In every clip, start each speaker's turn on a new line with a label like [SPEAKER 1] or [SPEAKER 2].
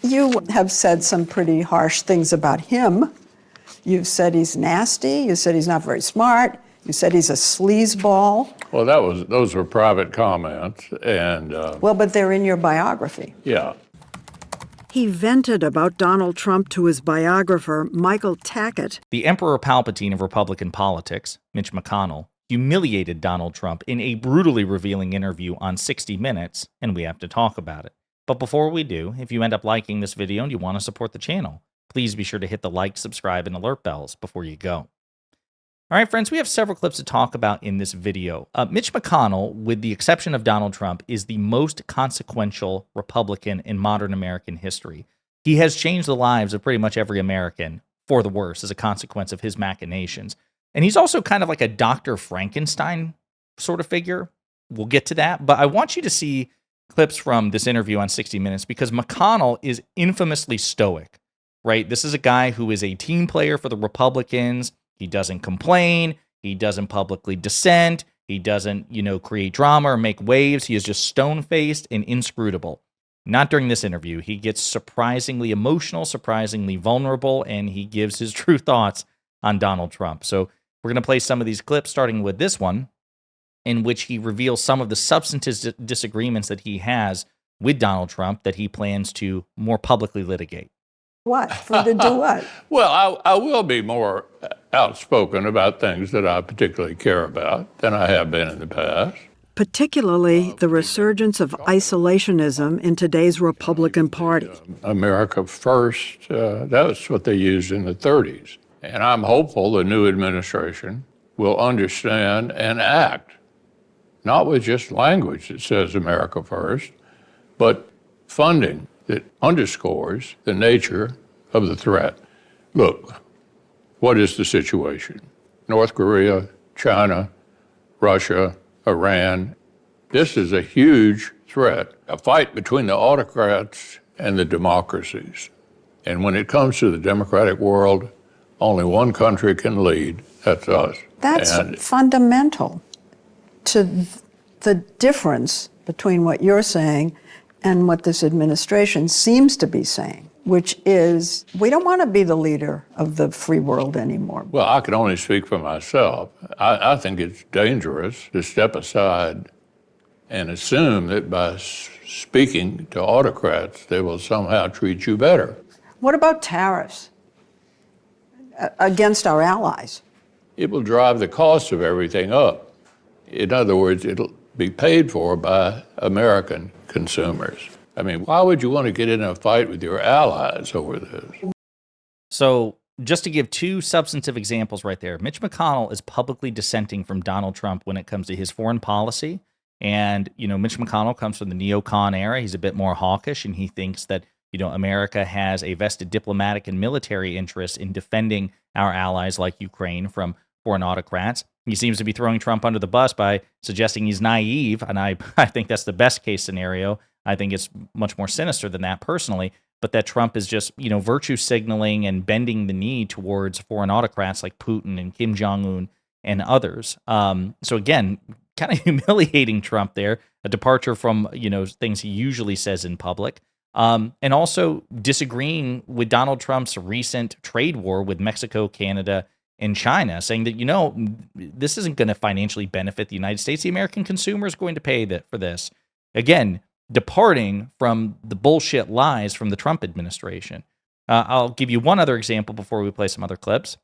[SPEAKER 1] You have said some pretty harsh things about him. You've said he's nasty. You said he's not very smart. You said he's a sleazeball.
[SPEAKER 2] Well, those were private comments, and
[SPEAKER 1] Well, but they're in your biography.
[SPEAKER 2] yeah.
[SPEAKER 1] He vented about Donald Trump to his biographer, Michael Tackett.
[SPEAKER 3] The Emperor Palpatine of Republican politics, Mitch McConnell, humiliated Donald Trump in a brutally revealing interview on 60 Minutes, and we have to talk about it. But before we do, if you end up liking this video and you want to support the channel, please be sure to hit the like, subscribe, and alert bells before you go. All right, friends, we have several clips to talk about in this video. Mitch McConnell, with the exception of Donald Trump, is the most consequential Republican in modern American history. He has changed the lives of pretty much every American for the worse as a consequence of his machinations. And he's also kind of like a Dr. Frankenstein sort of figure. We'll get to that. But I want you to see clips from this interview on 60 Minutes because McConnell is infamously stoic, right? This is a guy who is a team player for the Republicans. He doesn't complain. He doesn't publicly dissent. He doesn't, create drama or make waves. He is just stone-faced and inscrutable. Not during this interview. He gets surprisingly emotional, surprisingly vulnerable, and he gives his true thoughts on Donald Trump. So we're going to play some of these clips, starting with this one, in which he reveals some of the substantive disagreements that he has with Donald Trump that he plans to more publicly litigate.
[SPEAKER 1] What? To do what?
[SPEAKER 2] Well, I will be more outspoken about things that I particularly care about than I have been in the past.
[SPEAKER 1] Particularly the resurgence of isolationism in today's Republican Party.
[SPEAKER 2] America first, that's what they used in the 30s. And I'm hopeful the new administration will understand and act, not with just language that says America first, but funding that underscores the nature of the threat. Look, what is the situation? North Korea, China, Russia, Iran. This is a huge threat, a fight between the autocrats and the democracies. And when it comes to the democratic world, only one country can lead. That's us.
[SPEAKER 1] That's fundamental to the difference between what you're saying and what this administration seems to be saying, which is we don't want to be the leader of the free world anymore.
[SPEAKER 2] Well, I can only speak for myself. I think it's dangerous to step aside and assume that by speaking to autocrats, they will somehow treat you better.
[SPEAKER 1] What about tariffs against our allies?
[SPEAKER 2] It will drive the cost of everything up. In other words, it'll be paid for by American consumers. I mean, why would you want to get in a fight with your allies over this?
[SPEAKER 3] So just to give two substantive examples right there, Mitch McConnell is publicly dissenting from Donald Trump when it comes to his foreign policy. And, Mitch McConnell comes from the neocon era. He's a bit more hawkish, and he thinks that, America has a vested diplomatic and military interest in defending our allies like Ukraine from foreign autocrats. He seems to be throwing Trump under the bus by suggesting he's naive, and I think that's the best case scenario. I think it's much more sinister than that personally, but that Trump is just, virtue signaling and bending the knee towards foreign autocrats like Putin and Kim Jong-un and others. So again, kind of humiliating Trump there, a departure from, things he usually says in public. And also disagreeing with Donald Trump's recent trade war with Mexico, Canada, and China, saying that, this isn't going to financially benefit the United States. The American consumer is going to pay for this. Again, departing from the bullshit lies from the Trump administration. I'll give you one other example before we play some other clips.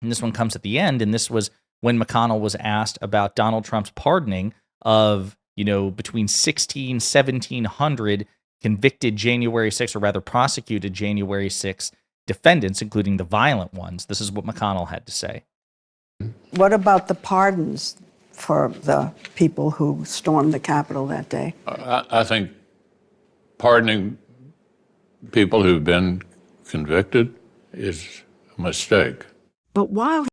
[SPEAKER 3] And this one comes at the end, and this was when McConnell was asked about Donald Trump's pardoning of, between 1,700 convicted January 6th, or rather prosecuted January 6th defendants, including the violent ones. This is what McConnell had to say.
[SPEAKER 1] What about the pardons for the people who stormed the Capitol that day?
[SPEAKER 2] I think pardoning people who've been convicted is a mistake.
[SPEAKER 1] But while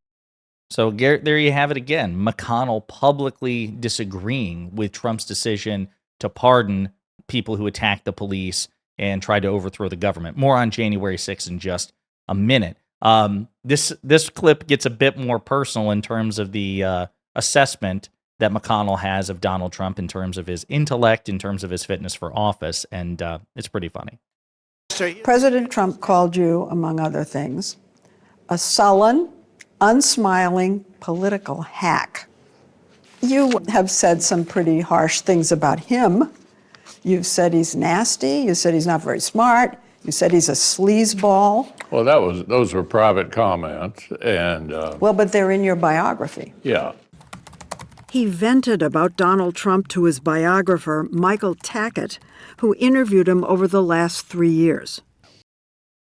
[SPEAKER 3] So there you have it again. McConnell publicly disagreeing with Trump's decision to pardon people who attacked the police and tried to overthrow the government. More on January 6th in just a minute. This clip gets a bit more personal in terms of the assessment that McConnell has of Donald Trump in terms of his intellect, in terms of his fitness for office, and it's pretty funny.
[SPEAKER 1] President Trump called you, among other things, a sullen, unsmiling political hack. You have said some pretty harsh things about him. You've said he's nasty. You said he's not very smart. You said he's a sleazeball.
[SPEAKER 2] Well, those were private comments, and
[SPEAKER 1] Well, but they're in your biography.
[SPEAKER 2] yeah.
[SPEAKER 1] He vented about Donald Trump to his biographer, Michael Tackett, who interviewed him over the last 3 years.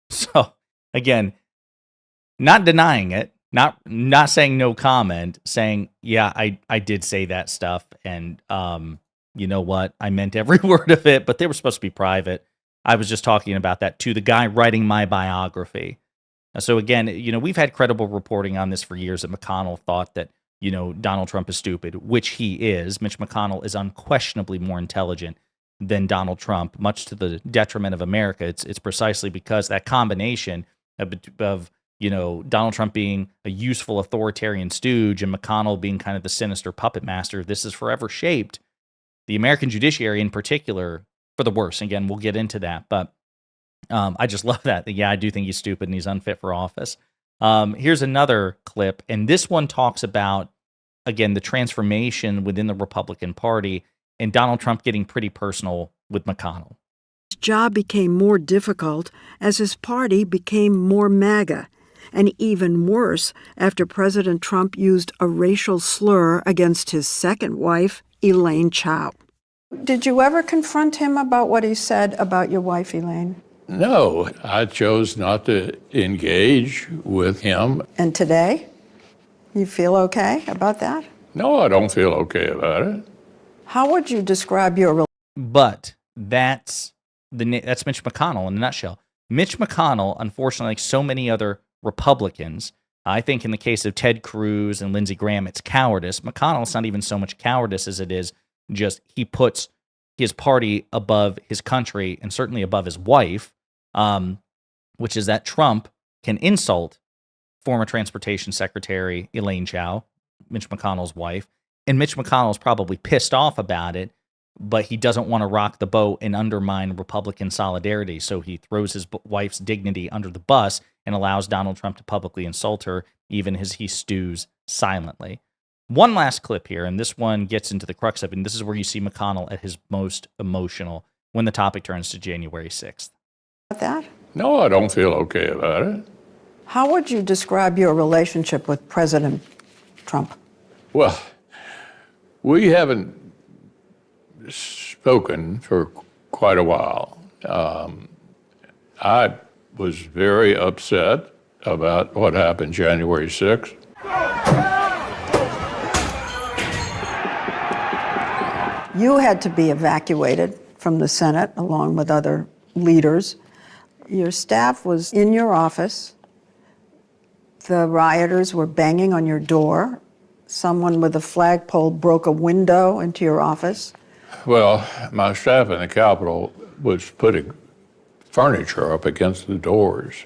[SPEAKER 3] So again, not denying it, not saying no comment, saying, yeah, I did say that stuff, and you know what, I meant every word of it, but they were supposed to be private. I was just talking about that to the guy writing my biography. So again, we've had credible reporting on this for years that McConnell thought that, Donald Trump is stupid, which he is. Mitch McConnell is unquestionably more intelligent than Donald Trump, much to the detriment of America. It's precisely because that combination of Donald Trump being a useful authoritarian stooge and McConnell being kind of the sinister puppet master, this has forever shaped the American judiciary in particular for the worse. Again, we'll get into that, but I just love that. Yeah, I do think he's stupid and he's unfit for office. Here's another clip, and this one talks about, again, the transformation within the Republican Party and Donald Trump getting pretty personal with McConnell.
[SPEAKER 1] His job became more difficult as his party became more MAGA, and even worse after President Trump used a racial slur against his second wife, Elaine Chao. Did you ever confront him about what he said about your wife, Elaine?
[SPEAKER 2] No, I chose not to engage with him.
[SPEAKER 1] And today? You feel okay about that?
[SPEAKER 2] No, I don't feel okay about it.
[SPEAKER 1] How would you describe your
[SPEAKER 3] But that's Mitch McConnell in a nutshell. Mitch McConnell, unfortunately, like so many other Republicans, I think in the case of Ted Cruz and Lindsey Graham, it's cowardice. McConnell's not even so much cowardice as it is just he puts his party above his country and certainly above his wife, which is that Trump can insult former Transportation Secretary Elaine Chao, Mitch McConnell's wife, and Mitch McConnell's probably pissed off about it, but he doesn't want to rock the boat and undermine Republican solidarity, so he throws his wife's dignity under the bus and allows Donald Trump to publicly insult her, even as he stews silently. One last clip here, and this one gets into the crux of it, and this is where you see McConnell at his most emotional when the topic turns to January 6th.
[SPEAKER 1] that?
[SPEAKER 2] No, I don't feel okay about it.
[SPEAKER 1] How would you describe your relationship with President Trump?
[SPEAKER 2] Well, we haven't spoken for quite a while. I was very upset about what happened January 6th.
[SPEAKER 1] You had to be evacuated from the Senate along with other leaders. Your staff was in your office. The rioters were banging on your door. Someone with a flagpole broke a window into your office.
[SPEAKER 2] Well, my staff in the Capitol was putting furniture up against the doors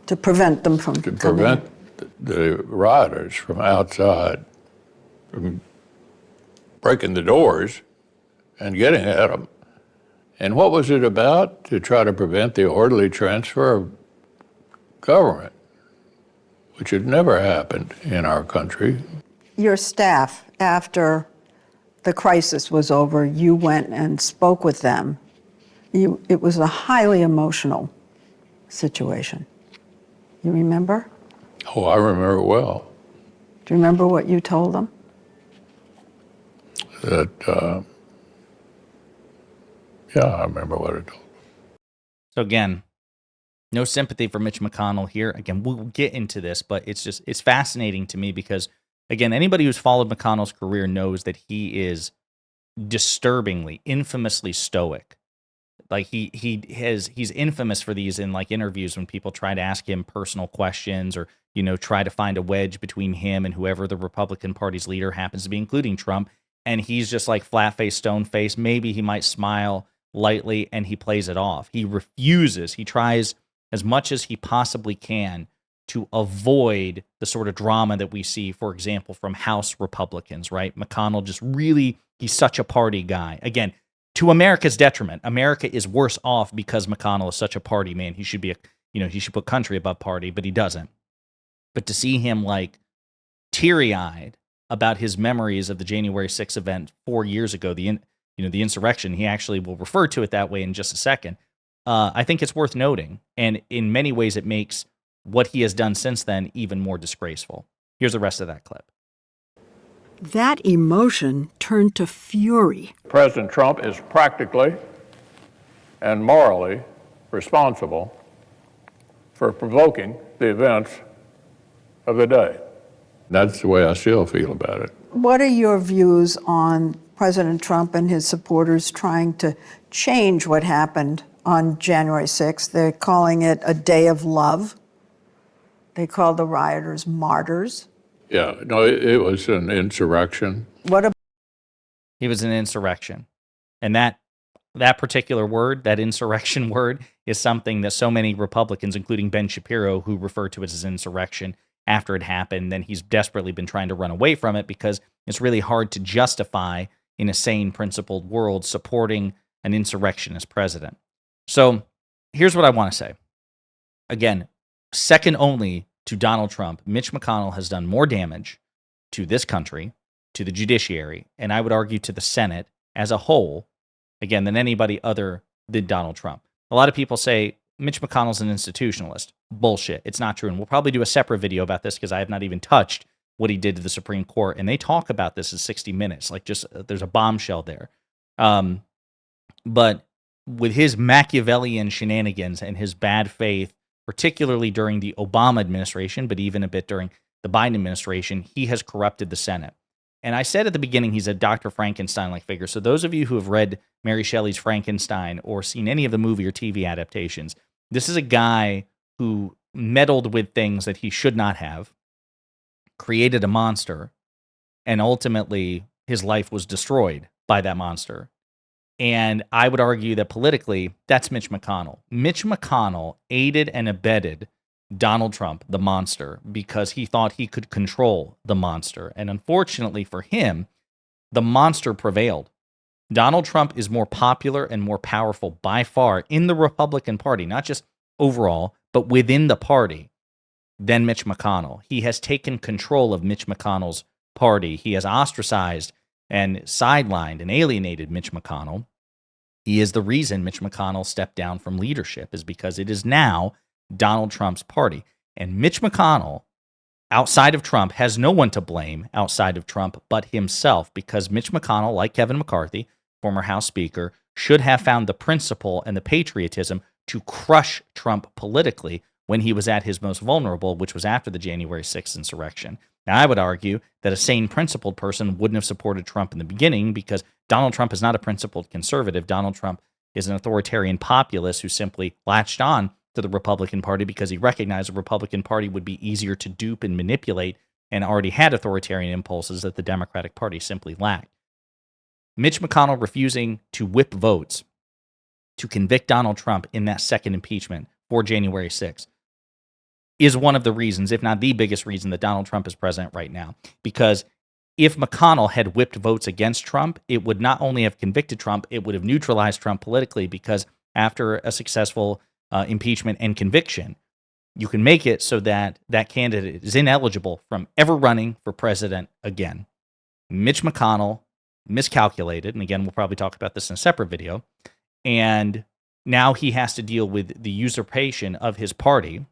[SPEAKER 1] To prevent them from
[SPEAKER 2] to
[SPEAKER 1] coming in.
[SPEAKER 2] prevent the rioters from outside from breaking the doors and getting at them. And what was it about? To try to prevent the orderly transfer of government, which had never happened in our country.
[SPEAKER 1] Your staff, after the crisis was over, you went and spoke with them. It was a highly emotional situation. You remember?
[SPEAKER 2] Oh, I remember well
[SPEAKER 1] Do you remember what you told them?
[SPEAKER 2] that, yeah, I remember what I told.
[SPEAKER 3] So again, no sympathy for Mitch McConnell here. Again, we'll get into this, but it's fascinating to me because, again, anybody who's followed McConnell's career knows that he is disturbingly, infamously stoic. Like he's infamous for these in like interviews when people try to ask him personal questions or, try to find a wedge between him and whoever the Republican Party's leader happens to be, including Trump. And he's just like flat-faced, stone-faced. Maybe he might smile lightly and he plays it off. He refuses. He tries as much as he possibly can to avoid the sort of drama that we see, for example, from House Republicans, right? McConnell just really, he's such a party guy. Again, to America's detriment. America is worse off because McConnell is such a party man. He should be he should put country above party, but he doesn't. But to see him like teary-eyed about his memories of the January 6th event 4 years ago, the insurrection, he actually will refer to it that way in just a second. I think it's worth noting, and in many ways it makes what he has done since then even more disgraceful. Here's the rest of that clip.
[SPEAKER 1] That emotion turned to fury.
[SPEAKER 2] President Trump is practically and morally responsible for provoking the events of the day. That's the way I still feel about it.
[SPEAKER 1] What are your views on President Trump and his supporters trying to change what happened on January 6th? They're calling it a day of love. They call the rioters martyrs.
[SPEAKER 2] Yeah, no, it was an insurrection.
[SPEAKER 1] What about
[SPEAKER 3] It was an insurrection. And that particular word, that insurrection word, is something that so many Republicans, including Ben Shapiro, who refer to it as insurrection after it happened, then he's desperately been trying to run away from it because it's really hard to justify in a sane, principled world supporting an insurrectionist president. So here's what I want to say. Again, second only to Donald Trump, Mitch McConnell has done more damage to this country, to the judiciary, and I would argue to the Senate as a whole, again, than anybody other than Donald Trump. A lot of people say Mitch McConnell's an institutionalist. Bullshit. It's not true. And we'll probably do a separate video about this because I have not even touched what he did to the Supreme Court. And they talk about this in 60 Minutes. Like, just there's a bombshell there. But with his Machiavellian shenanigans and his bad faith, particularly during the Obama administration, but even a bit during the Biden administration, he has corrupted the Senate. And I said at the beginning, he's a Dr. Frankenstein-like figure. So those of you who have read Mary Shelley's Frankenstein or seen any of the movie or TV adaptations, this is a guy who meddled with things that he should not have, created a monster, and ultimately his life was destroyed by that monster. And I would argue that politically, that's Mitch McConnell. Mitch McConnell aided and abetted Donald Trump, the monster, because he thought he could control the monster. And unfortunately for him, the monster prevailed. Donald Trump is more popular and more powerful by far in the Republican Party, not just overall, but within the party, than Mitch McConnell. He has taken control of Mitch McConnell's party. He has ostracized and sidelined and alienated Mitch McConnell. He is the reason Mitch McConnell stepped down from leadership, is because it is now Donald Trump's party. And Mitch McConnell, outside of Trump, has no one to blame outside of Trump but himself, because Mitch McConnell, like Kevin McCarthy, former House Speaker, should have found the principle and the patriotism to crush Trump politically when he was at his most vulnerable, which was after the January 6th insurrection. Now, I would argue that a sane, principled person wouldn't have supported Trump in the beginning, because Donald Trump is not a principled conservative. Donald Trump is an authoritarian populist who simply latched on to the Republican Party because he recognized the Republican Party would be easier to dupe and manipulate, and already had authoritarian impulses that the Democratic Party simply lacked. Mitch McConnell refusing to whip votes to convict Donald Trump in that second impeachment for January 6th is one of the reasons, if not the biggest reason, that Donald Trump is president right now. Because if McConnell had whipped votes against Trump, it would not only have convicted Trump, it would have neutralized Trump politically, because after a successful impeachment and conviction, you can make it so that that candidate is ineligible from ever running for president again. Mitch McConnell miscalculated, and again, we'll probably talk about this in a separate video, and now he has to deal with the usurpation of his party,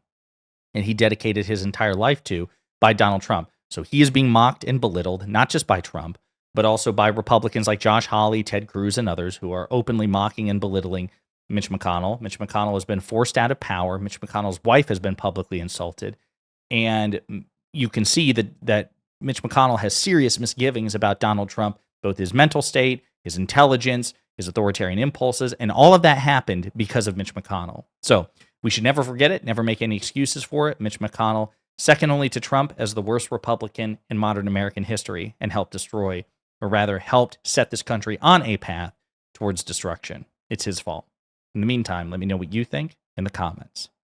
[SPEAKER 3] and he dedicated his entire life to, by Donald Trump. So he is being mocked and belittled, not just by Trump, but also by Republicans like Josh Hawley, Ted Cruz, and others who are openly mocking and belittling Mitch McConnell. Mitch McConnell has been forced out of power. Mitch McConnell's wife has been publicly insulted. And you can see that Mitch McConnell has serious misgivings about Donald Trump, both his mental state, his intelligence, his authoritarian impulses, and all of that happened because of Mitch McConnell. So we should never forget it, never make any excuses for it. Mitch McConnell, second only to Trump as the worst Republican in modern American history, and helped destroy, or rather helped set this country on a path towards destruction. It's his fault. In the meantime, let me know what you think in the comments.